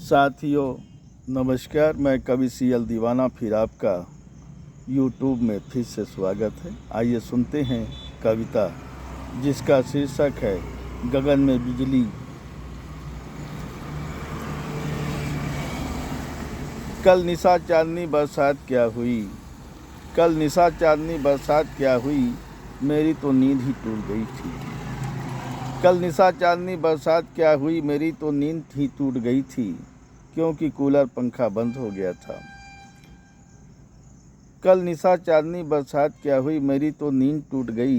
साथियों नमस्कार। मैं कवि सीएल दीवाना फिर आपका यूट्यूब में फिर से स्वागत है। आइए सुनते हैं कविता जिसका शीर्षक है गगन में बिजली। कल निशा चांदनी बरसात क्या हुई, कल निशा चांदनी बरसात क्या हुई, मेरी तो नींद ही टूट गई थी। कल निशा चांदनी बरसात क्या हुई, मेरी तो नींद ही टूट गई थी, क्योंकि कूलर पंखा बंद हो गया था। कल निशा चांदनी बरसात क्या हुई, मेरी तो नींद टूट गई,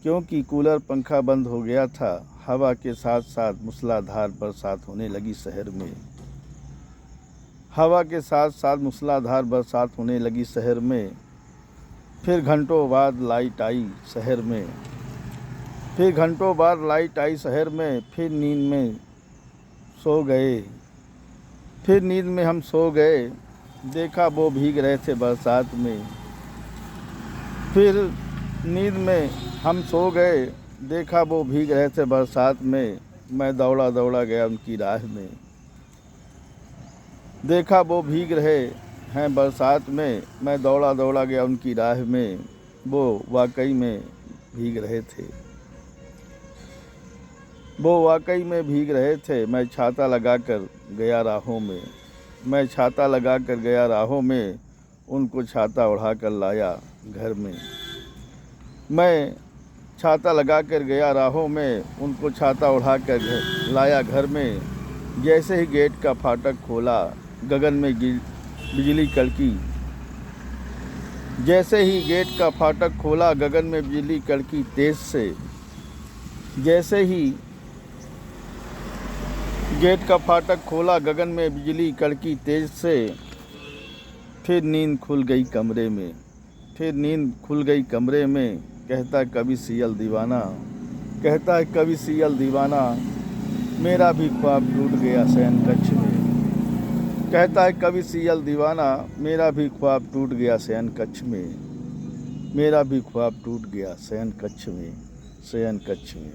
क्योंकि कूलर पंखा बंद हो गया था। हवा के साथ साथ मूसलाधार बरसात होने लगी शहर में। हवा के साथ साथ मूसलाधार बरसात होने लगी शहर में। फिर घंटों बाद लाइट आई शहर में। फिर घंटों बाद लाइट आई शहर में। फिर नींद में सो गए। फिर नींद में हम सो गए, देखा वो भीग रहे थे बरसात में। फिर नींद में हम सो गए, देखा वो भीग रहे थे बरसात में। मैं दौड़ा दौड़ा गया उनकी राह में, देखा वो भीग रहे हैं बरसात में। मैं दौड़ा दौड़ा गया उनकी राह में, वो वाकई में भीग रहे थे। वो वाकई में भीग रहे थे। मैं छाता लगा कर गया राहों में। मैं छाता लगा कर गया राहों में, उनको छाता उड़ा कर लाया घर में। मैं छाता लगा कर गया राहों में, उनको छाता उड़ा कर लाया घर में। जैसे ही गेट का फाटक खोला, गगन में बिजली कड़की। जैसे ही गेट का फाटक खोला, गगन में बिजली कड़की तेज से। जैसे ही गेट का फाटक खोला, गगन में बिजली कड़की तेज से। फिर नींद खुल गई कमरे में। फिर नींद खुल गई कमरे में। कहता है कवि सीएल दीवाना, कहता है कवि सीएल दीवाना, मेरा भी ख्वाब टूट गया शयन कक्ष में। कहता है कवि सीएल दीवाना, मेरा भी ख्वाब टूट गया शयन कक्ष में। मेरा भी ख्वाब टूट गया शयन कक्ष में, शयन कक्ष में।